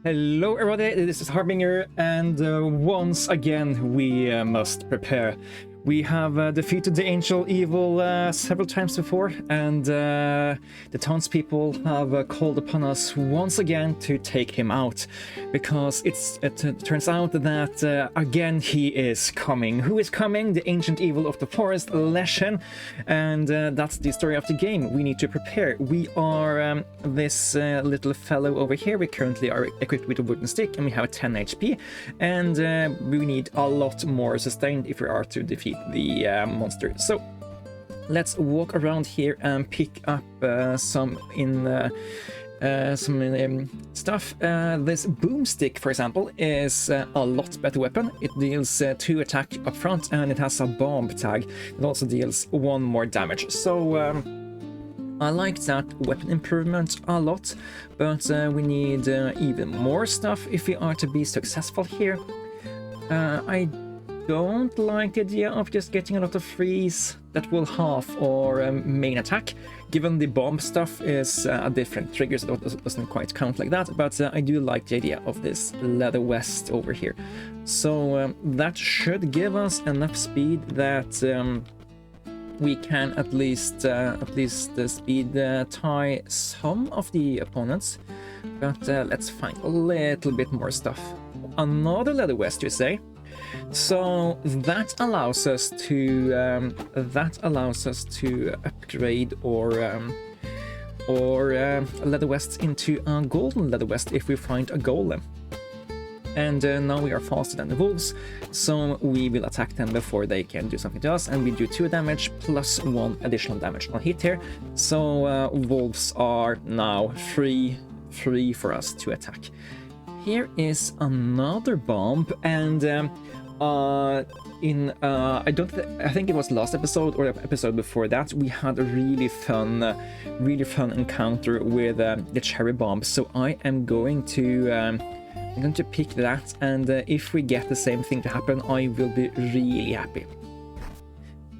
Hello everybody, this is Harbinger, and once again we must prepare. We have defeated the Angel Evil several times before, and the townspeople have called upon us once again to take him out, because it turns out that again he is coming. Who is coming? The ancient evil of the forest, Leshen, and that's the story of the game. We need to prepare. We are this little fellow over here. We currently are equipped with a wooden stick, and we have 10 HP, and we need a lot more sustained if we are to defeat the monster. So let's walk around here and pick up some stuff. This boomstick, for example, is a lot better weapon. It deals 2 attack up front, and it has a bomb tag. It also deals 1 more damage. So I like that weapon improvement a lot, but we need even more stuff if we are to be successful here. I don't like the idea of just getting a lot of freeze that will half our main attack, given the bomb stuff is a different trigger, so it doesn't quite count like that, but I do like the idea of this leather vest over here. So that should give us enough speed that we can at least speed tie some of the opponents, but let's find a little bit more stuff. Another leather vest, you say? So that allows us to upgrade or leather vests into a golden leather vest if we find a golem. And now we are faster than the wolves, so we will attack them before they can do something to us, and we do 2 damage plus 1 additional damage on hit here. So wolves are now free for us to attack. Here is another bomb, and I think it was last episode or the episode before that, we had a really fun encounter with the cherry bomb. So I am going to pick that, and if we get the same thing to happen, I will be really happy.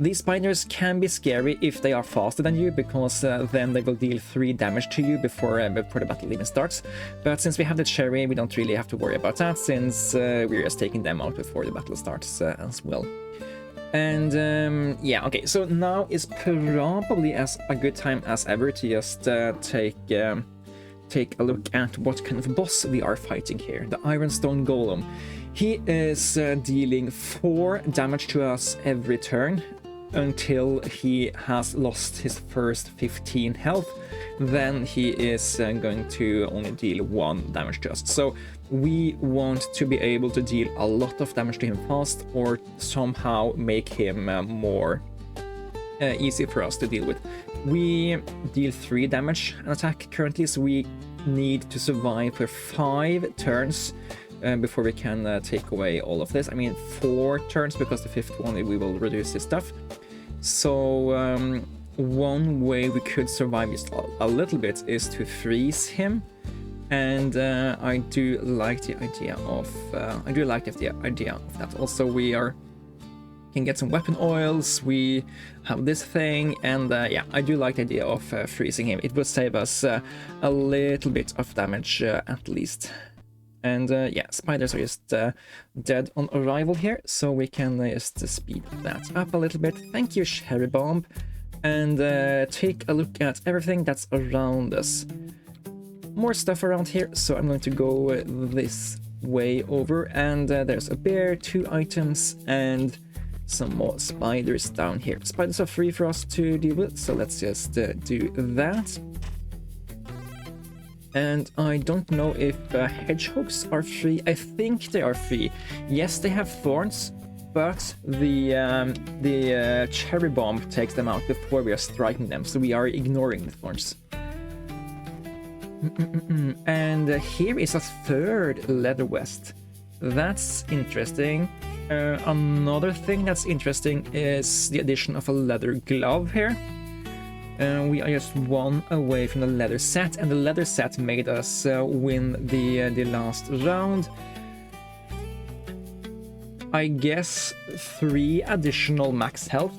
These spiders can be scary if they are faster than you, because then they will deal 3 damage to you before the battle even starts. But since we have the cherry, we don't really have to worry about that, since we're just taking them out before the battle starts as well. And yeah, okay, so now is probably as a good time as ever to just take a look at what kind of boss we are fighting here. The Ironstone Golem. He is dealing 4 damage to us every turn until he has lost his first 15 health. Then he is going to only deal 1 damage to us. So we want to be able to deal a lot of damage to him fast, or somehow make him more easy for us to deal with. We deal 3 damage an attack currently, so we need to survive for 5 turns before we can take away all of this. I mean 4 turns, because the 5th one we will reduce his stuff. So one way we could survive just a little bit is to freeze him, and I do like the idea of that. Also, we can get some weapon oils. We have this thing, and yeah, I do like the idea of freezing him. It will save us a little bit of damage at least. And yeah, spiders are just dead on arrival here, so we can just speed that up a little bit. Thank you, Cherry Bomb. And take a look at everything that's around us. More stuff around here, so I'm going to go this way over, and there's a bear, 2 items, and some more spiders down here. Spiders are free for us to deal with, so let's just do that. And I don't know if hedgehogs are free. I think they are free. Yes, they have thorns, but the cherry bomb takes them out before we are striking them, so we are ignoring the thorns. And here is a 3rd leather vest. That's interesting. Another thing that's interesting is the addition of a leather glove here. We are just 1 away from the leather set, and the leather set made us win the last round. I guess 3 additional max health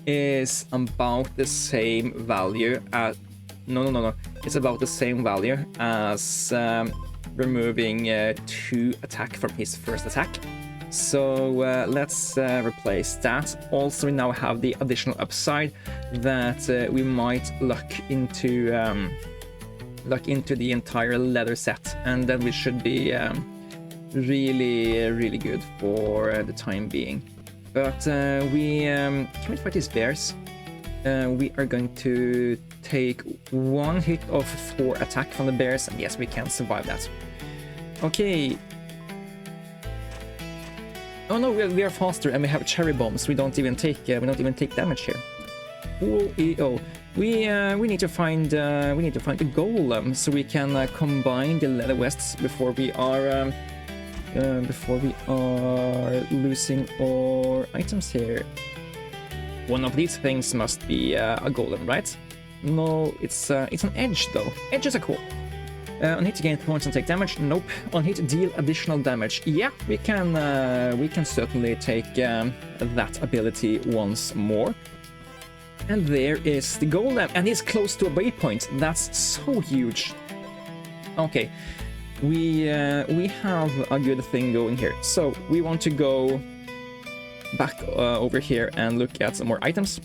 is about the same value as... No. It's about the same value as removing 2 attack from his first attack. So let's replace that. Also, we now have the additional upside that we might luck into the entire leather set, and then we should be really good for the time being. But can we fight these bears? We are going to take 1 hit of 4 attack from the bears, and yes, we can survive that. Okay. Oh no, we are faster, and we have cherry bombs. We don't even take damage here. Oh, we need to find the golem so we can combine the leather vests before we are losing our items here. One of these things must be a golem, right? No, it's an edge though. Edges are cool. On hit to gain points and take damage. Nope. On hit to deal additional damage. Yeah, we can certainly take that ability once more. And there is the golem, and he's close to a waypoint. That's so huge. Okay, we have a good thing going here. So we want to go back over here and look at some more items.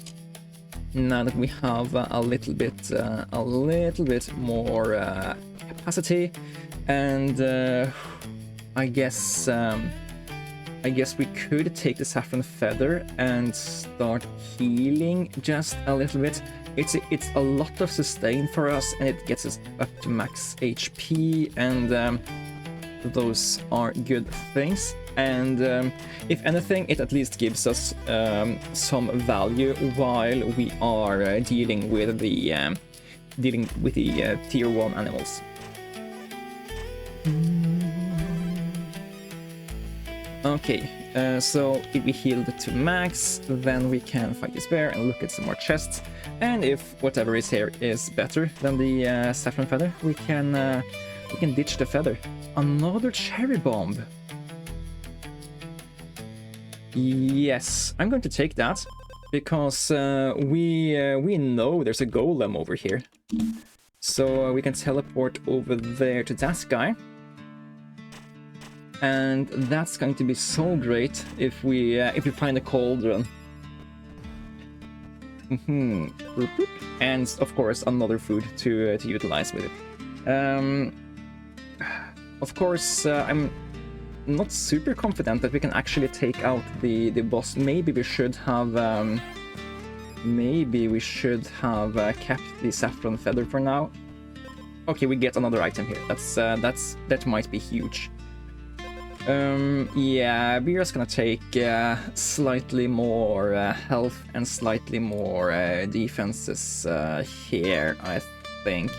Now that we have a little bit more capacity, and I guess we could take the saffron feather and start healing just a little bit. It's a lot of sustain for us, and it gets us up to max HP, and those are good things. And if anything, it at least gives us some value while we are dealing with the tier 1 animals. Okay, so if we healed to max, then we can fight this bear and look at some more chests. And if whatever is here is better than the saffron feather, we can ditch the feather. Another cherry bomb. Yes, I'm going to take that because we know there's a golem over here, so we can teleport over there to that guy. And that's going to be so great if we find a cauldron. And of course another food to utilize with it. Of course, I'm not super confident that we can actually take out the boss. Maybe we should have kept the saffron feather for now. Okay, we get another item here. That might be huge. Yeah, we're just gonna take slightly more health and slightly more defenses here, I think.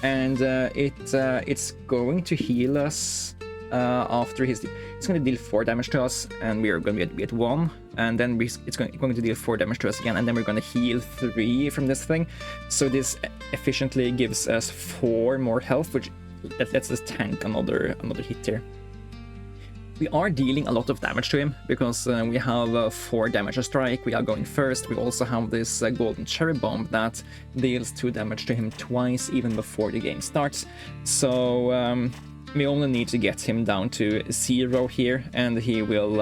And it's going to heal us after it's going to deal 4 damage to us, and we are going to be at 1, and then it's going to deal 4 damage to us again, and then we're going to heal 3 from this thing. So this efficiently gives us 4 more health, which lets us tank another hit here. We are dealing a lot of damage to him because we have 4 damage a strike. We are going first. We also have this golden cherry bomb that deals 2 damage to him twice even before the game starts. So we only need to get him down to 0 here, and he will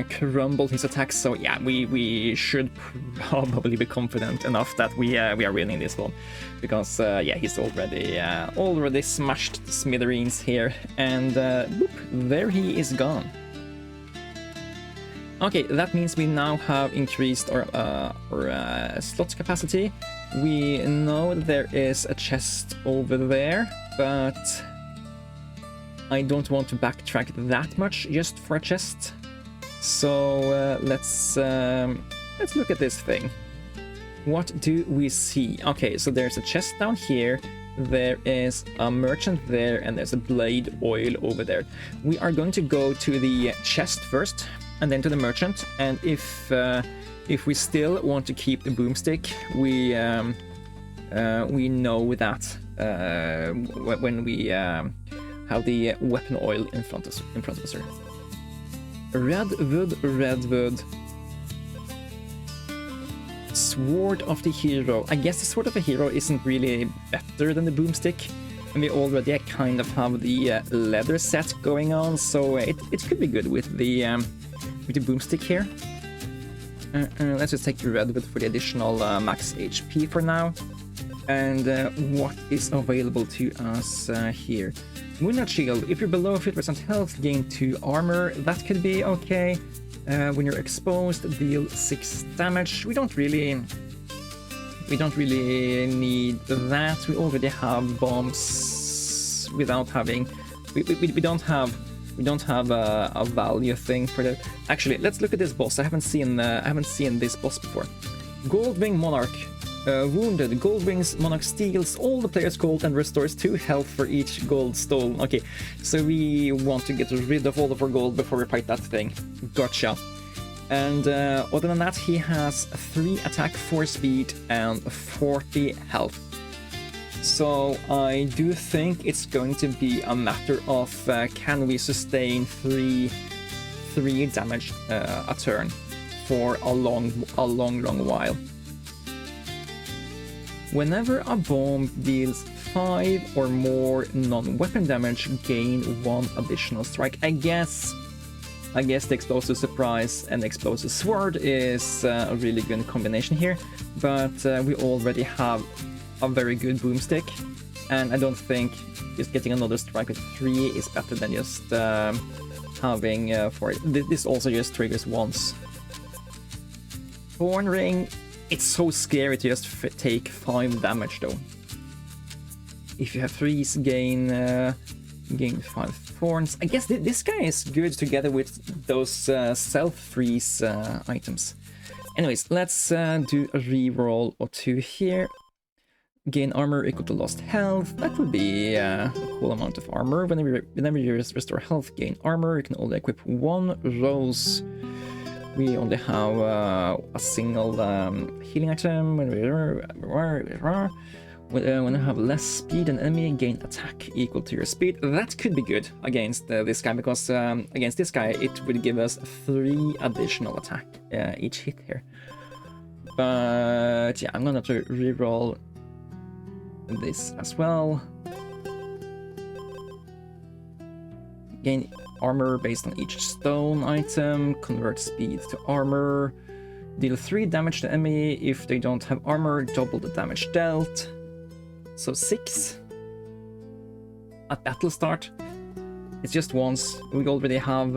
crumble his attacks. So yeah, we should probably be confident enough that we are winning this one, because yeah, he's already smashed the smithereens here, and whoop, there he is gone. Okay, that means we now have increased our slot capacity. We know there is a chest over there, but I don't want to backtrack that much just for a chest. So let's look at this thing. What do we see? Okay, so there's a chest down here, there is a merchant there, and there's a blade oil over there. We are going to go to the chest first, and then to the merchant. And if we still want to keep the boomstick, we know that when we have the weapon oil in front of us here. Red wood. Sword of the Hero. I guess the Sword of the Hero isn't really better than the Boomstick. And we already kind of have the leather set going on, so it could be good with the Boomstick here. Let's just take the Redwood for the additional max HP for now. And what is available to us here? Moonlight Shield. If you're below 50% health, gain 2 armor. That could be okay. When you're exposed, deal 6 damage. We don't really need that. We already have bombs without having. We don't have a value thing for that. Actually, let's look at this boss. I haven't seen this boss before. Goldwing Monarch. Wounded. Goldwing's Monarch steals all the player's gold and restores 2 health for each gold stolen. Okay, so we want to get rid of all of our gold before we fight that thing. Gotcha. And other than that, he has 3 attack, 4 speed, and 40 health. So I do think it's going to be a matter of can we sustain 3 damage a turn for a long while. Whenever a bomb deals 5 or more non-weapon damage, gain 1 additional strike. I guess the Explosive Surprise and Explosive Sword is a really good combination here, but we already have a very good Boomstick, and I don't think just getting another strike with 3 is better than just having 4. This also just triggers once. Thorn Ring. It's so scary to just take 5 damage though. If you have freeze, gain 5 thorns. I guess this guy is good together with those self-freeze items. Anyways, let's do a reroll or 2 here. Gain armor equal to lost health. That would be a cool amount of armor. Whenever you restore health, gain armor. You can only equip 1 rose. We only have a single healing item. When I have less speed than enemy, gain attack equal to your speed. That could be good against this guy, because against this guy it would give us 3 additional attack each hit here. But yeah, I'm gonna have to reroll this as well. Gain armor based on each stone item, convert speed to armor, deal 3 damage to enemy. If they don't have armor, double the damage dealt. So 6 at battle start. It's just once. We already have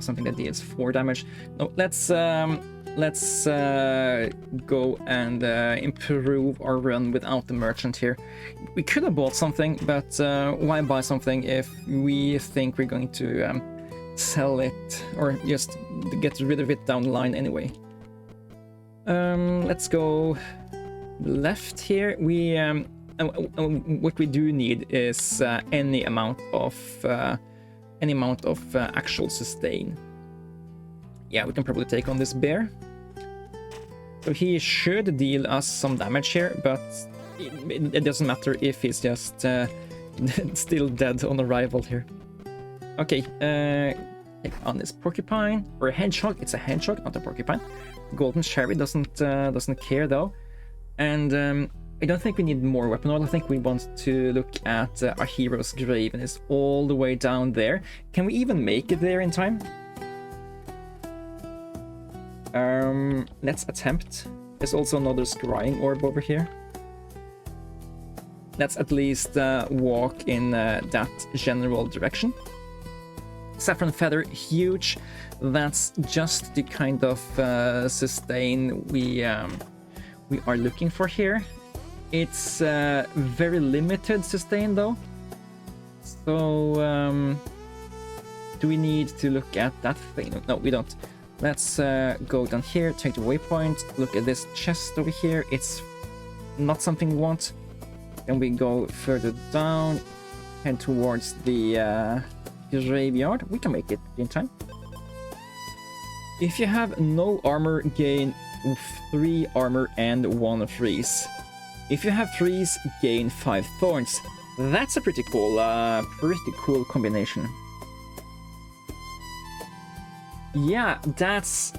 something that deals 4 damage. No, let's go and improve our run without the merchant here. We could have bought something, but why buy something if we think we're going to sell it or just get rid of it down the line anyway? Let's go left here. We what we do need is any amount of actual sustain. Yeah, we can probably take on this bear. So he should deal us some damage here, but it doesn't matter if he's just still dead on arrival here. Okay, take on this porcupine, or a hedgehog. It's a hedgehog, not a porcupine. Golden Cherry doesn't care though. And I don't think we need more weapon oil. I think we want to look at our hero's grave, and it's all the way down there. Can we even make it there in time? Let's attempt. There's also another scrying orb over here. Let's at least walk in that general direction. Saffron Feather, huge. That's just the kind of sustain we are looking for here. It's very limited sustain though. So do we need to look at that thing? No, we don't. Let's go down here, take the waypoint, look at this chest over here. It's not something we want. Then we go further down, head towards the graveyard. We can make it in time. If you have no armor, gain 3 armor and 1 freeze. If you have freeze, gain 5 thorns. That's a pretty cool combination. Yeah, that's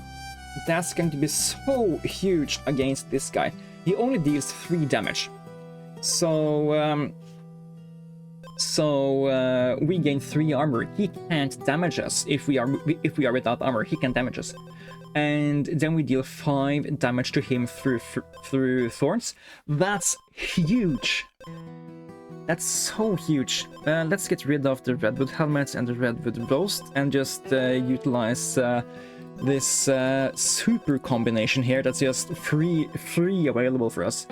that's going to be so huge against this guy. He only deals 3 damage. So we gain 3 armor. He can't damage us if we are without armor. He can damage us, and then we deal 5 damage to him through thorns. That's huge. That's so huge. Let's get rid of the redwood helmets and the redwood roast, and just utilize this super combination here. That's just free available for us.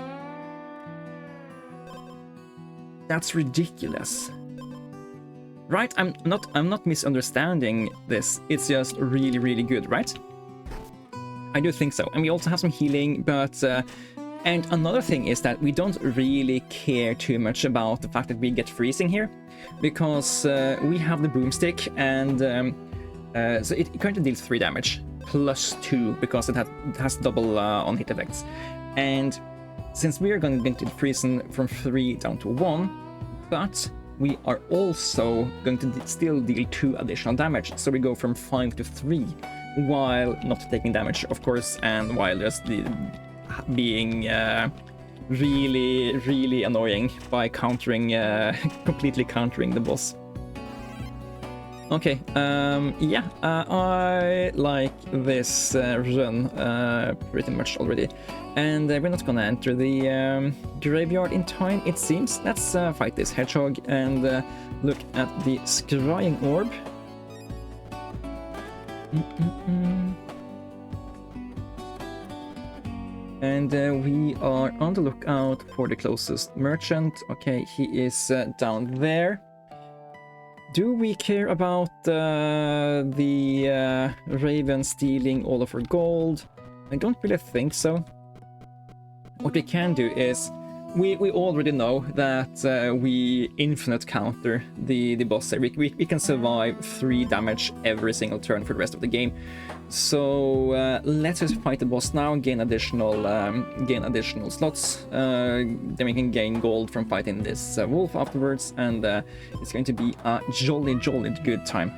That's ridiculous, right? I'm not misunderstanding this. It's just really good, right? I do think so. And we also have some healing, but and another thing is that we don't really care too much about the fact that we get freezing here, because we have the boomstick, and so it currently deals 3 damage plus 2 because it has double on hit effects. And since we are going to freezing from 3 down to 1, but we are also going to still deal 2 additional damage, so we go from 5 to 3 while not taking damage, of course, and while just being really annoying by completely countering the boss. Okay, yeah, I like this run pretty much already, and we're not gonna enter the graveyard in time, it seems. Let's fight this hedgehog and look at the scrying orb. And we are on the lookout for the closest merchant. Okay, he is down there. Do we care about the raven stealing all of our gold? I don't really think so. What we can do is, we already know that we infinite counter the boss here. We can survive 3 damage every single turn for the rest of the game. So let's just fight the boss now, gain additional slots. Then we can gain gold from fighting this wolf afterwards, and it's going to be a jolly good time.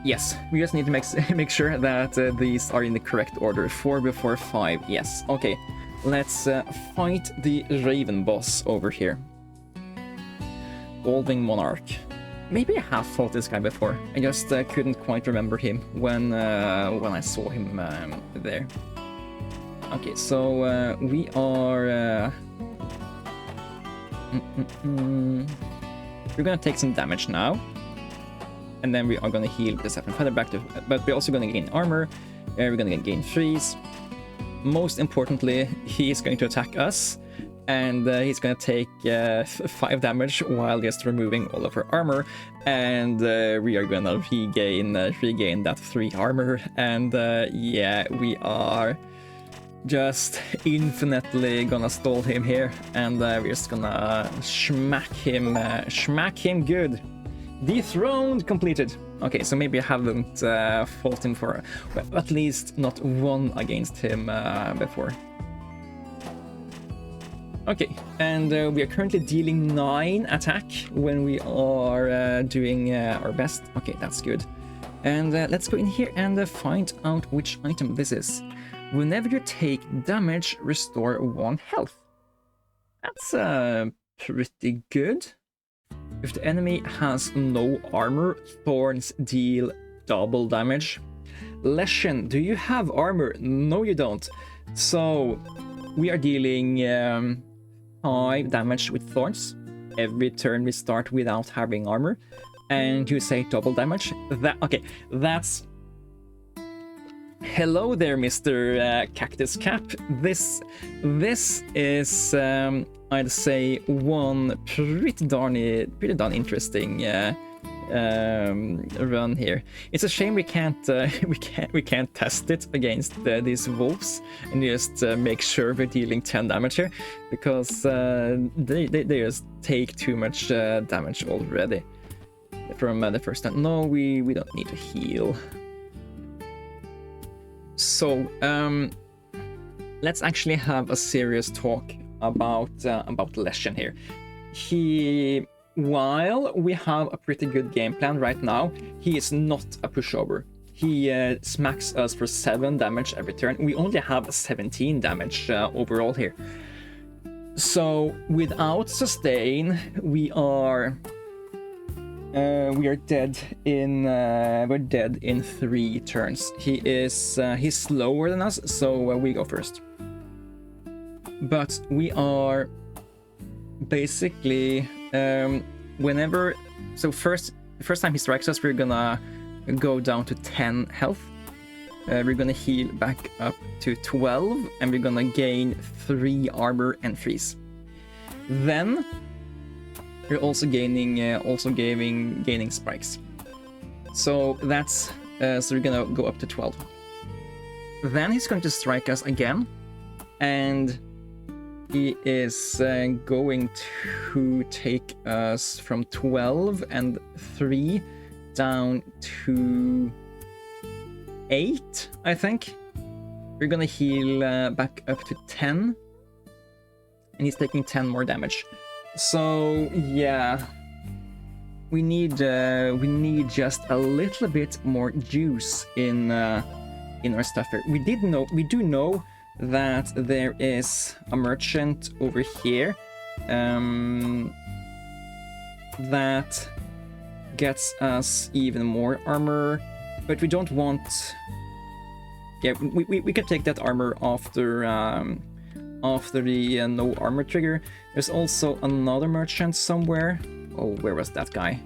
Yes, we just need to make sure that these are in the correct order. 4 before 5. Yes. Okay. Let's fight the Raven boss over here. Goldwing Monarch. Maybe I have fought this guy before. I just couldn't quite remember him when I saw him there. Okay, so we are... We're gonna take some damage now. And then we are gonna heal the Saffron Feather back to... But we're also gonna gain armor. We're gonna gain freeze. Most importantly, he's going to attack us, and he's going to take 5 damage while just removing all of our armor, and we are going to regain that 3 armor, and yeah, we are just infinitely gonna stall him here, and we're just gonna smack him good. Dethroned completed. Okay, so maybe I haven't fought him for, well, at least not won against him before. Okay, and we are currently dealing 9 attack when we are doing our best. Okay, that's good. And let's go in here and find out which item this is. Whenever you take damage, restore 1 health. That's pretty good. If the enemy has no armor, thorns deal double damage. Leshen, do you have armor? No, you don't. So we are dealing 5 damage with thorns every turn we start without having armor. And you say double damage. Okay, that's... Hello there, Mr. Cactus Cap. This is, I'd say, one pretty darn interesting run here. It's a shame we can't test it against these wolves and just make sure we're dealing 10 damage here, because they just take too much damage already from the first time. No, we don't need to heal. So let's actually have a serious talk about Leshen here. While we have a pretty good game plan right now, he is not a pushover. he smacks us for 7 damage every turn. We only have 17 damage overall here. So without sustain, we are dead in we're dead in 3 turns. He's slower than us, so we go first. But we are basically whenever, so first time he strikes us, we're gonna go down to 10 health. We're gonna heal back up to 12, and we're gonna gain 3 armor and freeze. Then we're also gaining spikes. So that's so we're gonna go up to 12. Then he's going to strike us again, and he is going to take us from 12 and 3 down to 8, I think. We're gonna heal back up to 10, and he's taking 10 more damage. So yeah, we need just a little bit more juice in our stuff here. We do know that there is a merchant over here that gets us even more armor, but we don't want. Yeah, we can take that armor after the no armor trigger. There's also another merchant somewhere. Oh, where was that guy?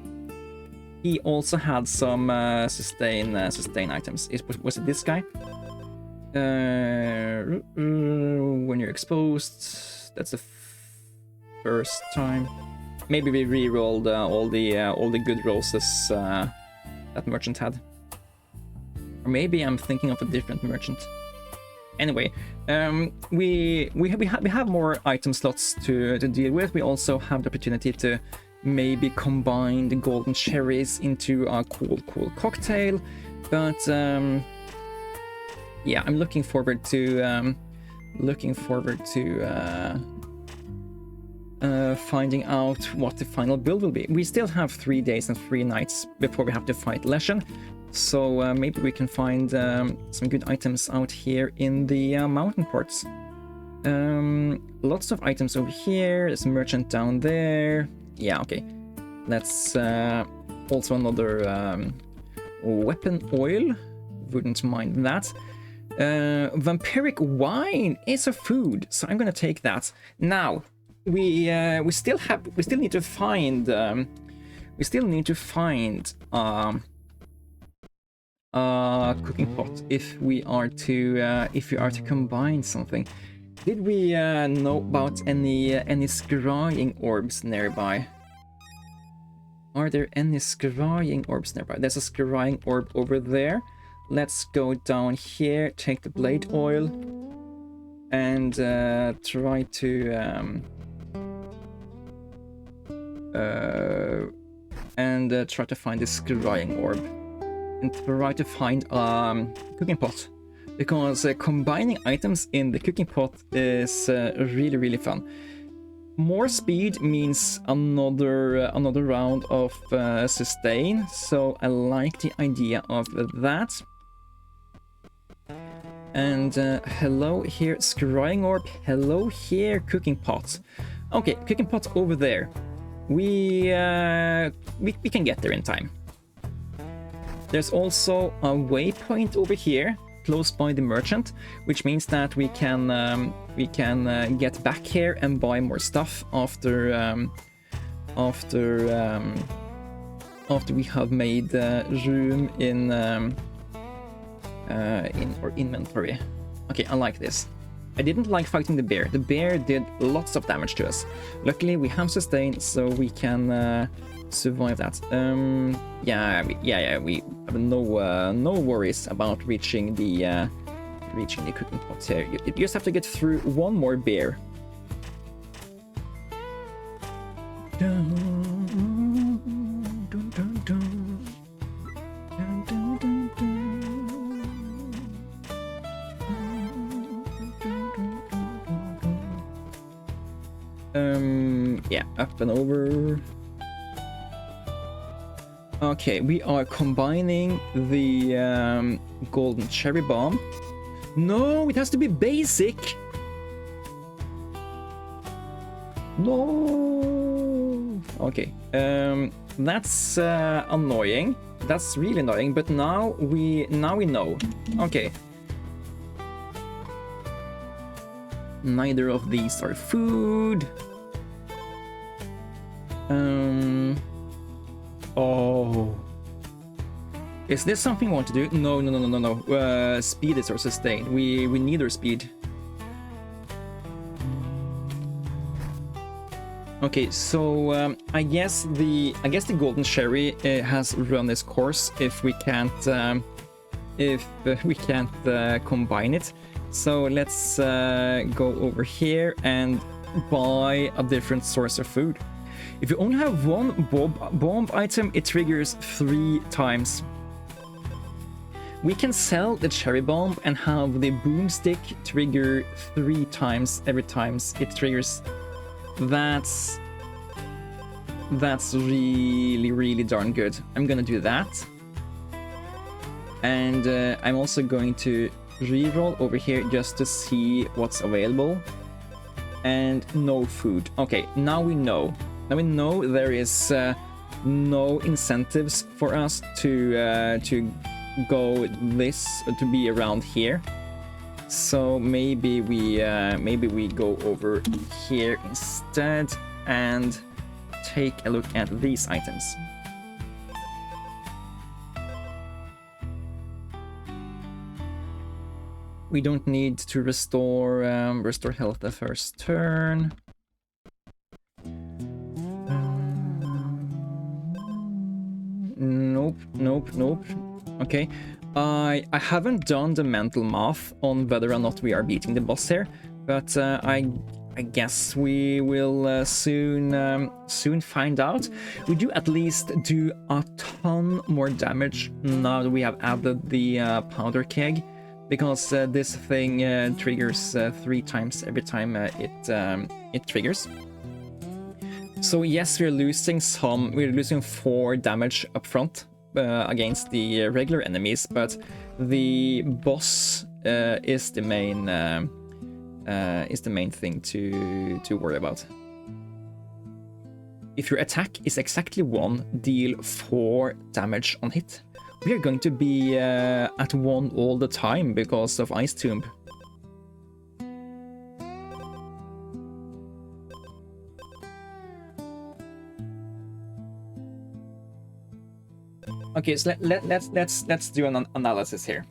He also had some sustain items. Was it this guy? When you're exposed, that's the first time. Maybe we re-rolled all the good rolls that merchant had. Or maybe I'm thinking of a different merchant. Anyway, we have more item slots to deal with. We also have the opportunity to maybe combine the golden cherries into a cool cocktail. But yeah, I'm looking forward to finding out what the final build will be. We still have 3 days and 3 nights before we have to fight Leshen. So maybe we can find some good items out here in the mountain ports. Lots of items over here. There's a merchant down there. Yeah, okay. That's also another weapon oil. Wouldn't mind that. Vampiric wine is a food, so I'm gonna take that. Now, we still need to find cooking pot if we are to combine something. Did we know about any scrying orbs nearby? Are there any scrying orbs nearby? There's a scrying orb over there. Let's go down here, take the blade oil, and try to find this scrying orb. And try to find cooking pot, because combining items in the cooking pot is really fun. More speed means another round of sustain, so I like the idea of that. And hello here, scrying orb. Hello here, cooking pot. Okay, cooking pot over there. We can get there in time. There's also a waypoint over here, close by the merchant, which means that we can get back here and buy more stuff after we have made room in our inventory. Okay, I like this. I didn't like fighting the bear. The bear did lots of damage to us. Luckily, we have sustain, so we can survive that. Yeah, we have no worries about reaching the cooking pot here. You just have to get through one more bear. Yeah, up and over. Okay, we are combining the golden cherry bomb. No, it has to be basic. No. Okay. That's annoying. That's really annoying. But now we know. Okay. Neither of these are food. Oh. Is this something we want to do? No, no, no, no, no, no. Speed is our sustain. We need our speed. Okay, so I guess the golden cherry has run its course if we can't combine it. So let's go over here and buy a different source of food. If you only have one bomb item, it triggers 3 times. We can sell the cherry bomb and have the boomstick trigger 3 times every time it triggers. That's really, really darn good. I'm gonna do that. And I'm also going to reroll over here just to see what's available. And no food. Okay, now we know. Now we know there is no incentives for us to go to be around here. So maybe we go over here instead and take a look at these items. We don't need to restore health the first turn. Nope. Okay. I haven't done the mental math on whether or not we are beating the boss here, but I guess we will soon find out. We do at least do a ton more damage now that we have added the powder keg, because this thing triggers 3 times every time it triggers. So yes, we're losing 4 damage up front against the regular enemies, but the boss is the main thing to worry about. If your attack is exactly 1, deal 4 damage on hit. We are going to be at 1 all the time because of Ice Tomb. Okay, so let's do an analysis here.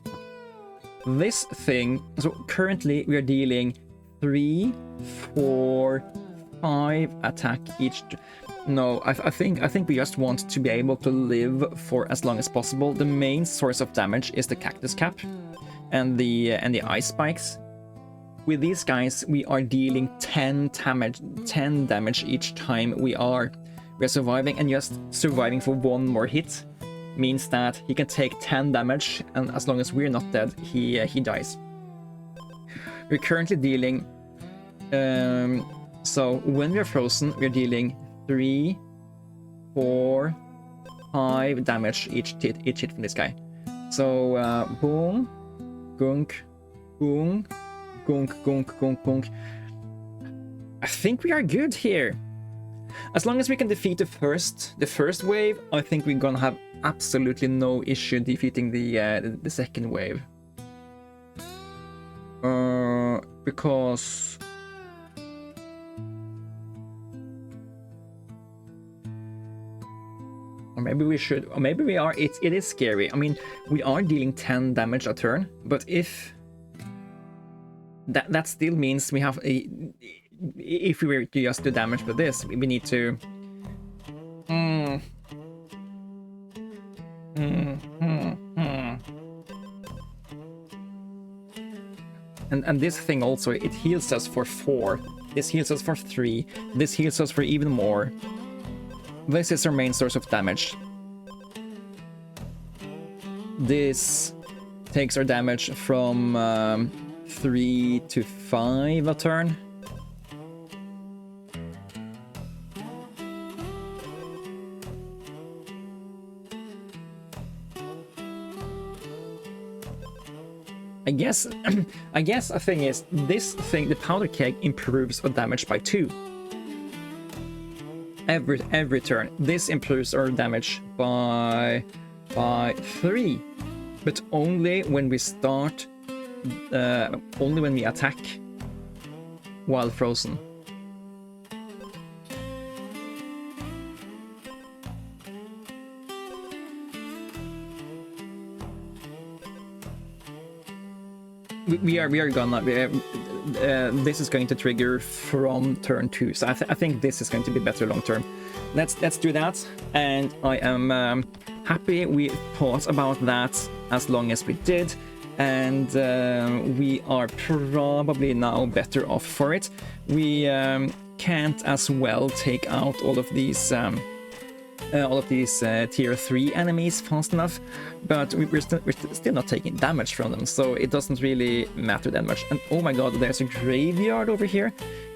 This thing, so currently we are dealing 3, 4, 5 attack each. No, I think we just want to be able to live for as long as possible. The main source of damage is the cactus cap and the ice spikes. With these guys, we are dealing 10 damage each time we're surviving, and just surviving for 1 more hit means that he can take 10 damage, and as long as we're not dead, he dies. We're currently dealing so when we're frozen, we're dealing 3, 4, 5 damage each hit from this guy. So boom, gunk, boom, gunk, gunk, gunk, gunk. I think we are good here. As long as we can defeat the first wave, I think we're gonna have absolutely no issue defeating the second wave. Because or maybe we should, or maybe we are. It is scary. I mean, we are dealing 10 damage a turn, but if that still means we have a. If we were to just do damage with this, we need to. And this thing also, it heals us for 4. This heals us for 3. This heals us for even more. This is our main source of damage. This takes our damage from 3 to 5 a turn. I guess I guess the thing is, this thing, the powder keg, improves our damage by 2. Every turn. This improves our damage by 3. But only when we start, only when we attack while frozen. We are gonna. This is going to trigger from turn 2, so I think this is going to be better long term. Let's do that, and I am happy we thought about that as long as we did, and we are probably now better off for it. We can't as well take out all of these tier 3 enemies fast enough, but we're still not taking damage from them, so it doesn't really matter that much. And oh my god, there's a graveyard over here.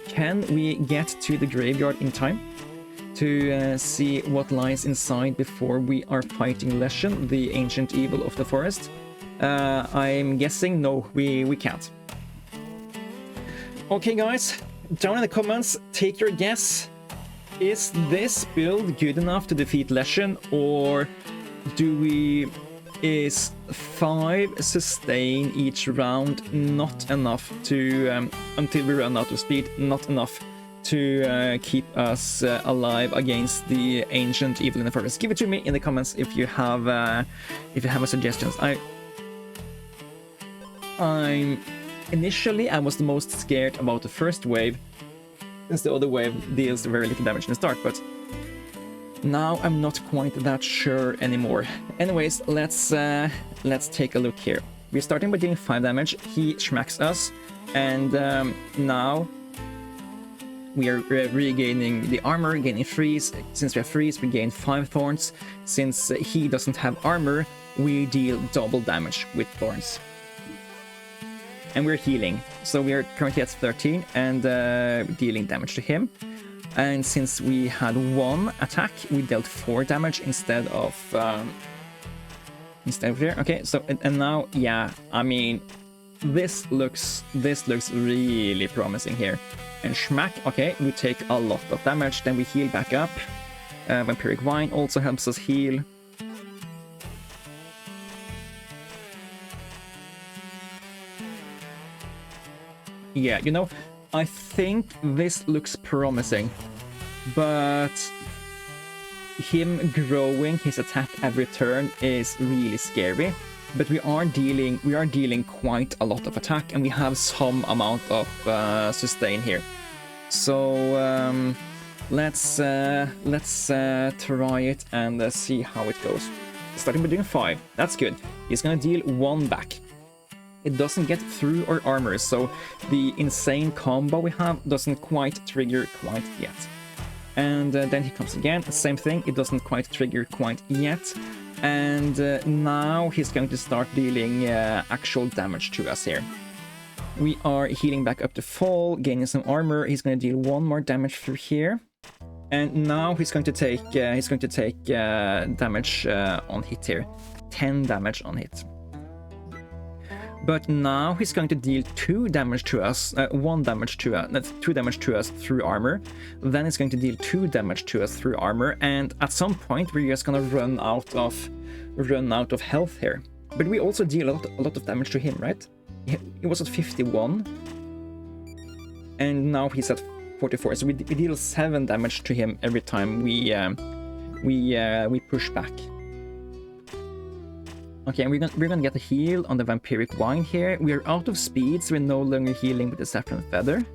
Can we get to the graveyard in time to see what lies inside before we are fighting Leshen, the ancient evil of the forest? I'm guessing no, we can't. Okay guys, down in the comments, take your guess. Is this build good enough to defeat Leshen, or is 5 sustain each round not enough to, until we run out of speed, not enough to keep us alive against the ancient evil in the forest? Give it to me in the comments if you have suggestions. Initially I was the most scared about the first wave, since the other wave deals very little damage in the start, but now I'm not quite that sure anymore. Anyways, let's take a look here. We're starting by dealing 5 damage. He smacks us, and now we are regaining the armor, gaining freeze. Since we have freeze, we gain 5 thorns. Since he doesn't have armor, we deal double damage with thorns. And we're healing, so we are currently at 13 and dealing damage to him. And since we had 1 attack, we dealt 4 damage instead of here. Okay, so and now, yeah, I mean, this looks really promising here. And schmack, okay, we take a lot of damage, then we heal back up. Vampiric Wine also helps us heal. Yeah, you know, I think this looks promising, but him growing his attack every turn is really scary. But we are dealing quite a lot of attack, and we have some amount of sustain here. So let's try it and see how it goes. Starting by doing 5, that's good. He's gonna deal 1 back. It doesn't get through our armor, so the insane combo we have doesn't quite trigger quite yet. And then he comes again, same thing, it doesn't quite trigger quite yet. And now he's going to start dealing actual damage to us here. We are healing back up to full, gaining some armor. He's going to deal 1 more damage through here. And now he's going to take damage on hit here. 10 damage on hit. But now he's going to deal 2 damage to us, 1 damage to us, that's 2 damage to us through armor. Then he's going to deal 2 damage to us through armor, and at some point we're just gonna run out of health here. But we also deal a lot of damage to him, right? He was at 51, and now he's at 44. So we deal 7 damage to him every time we push back. Okay, and we're gonna get a heal on the Vampiric Wine here. We are out of speed, so we're no longer healing with the Saffron Feather.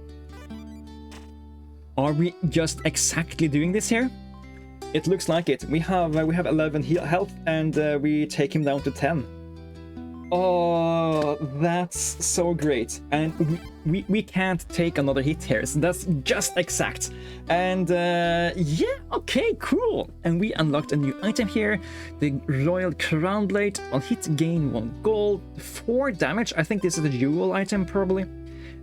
Are we just exactly doing this here? It looks like it. We have 11 health, and we take him down to 10. Oh, that's so great. And we can't take another hit here, so that's just exact. And yeah, okay, cool. And we unlocked a new item here, the Royal Crown Blade. On hit, gain 1 gold, 4 damage. I think this is a dual item, probably.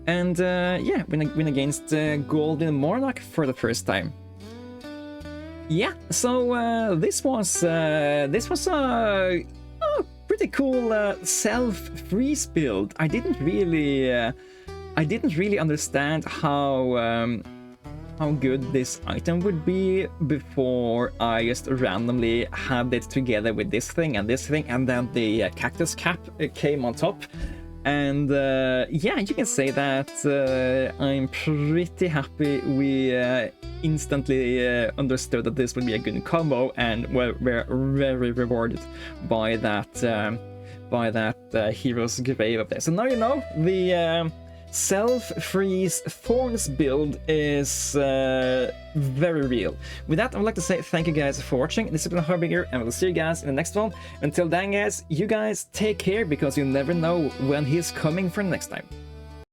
And yeah, win against Golden Monarch for the first time. Yeah, so this was pretty cool self-freeze build. I didn't really understand how good this item would be before I just randomly had it together with this thing, and then the cactus cap came on top. And yeah, you can say that I'm pretty happy we instantly understood that this would be a good combo, and we're very rewarded by that hero's grave up there. So now you know the self-freeze thorns build is very real. With that, I would like to say thank you guys for watching. This has been Harbinger, and we'll see you guys in the next one. Until then, guys, you guys take care, because you never know when he's coming for next time.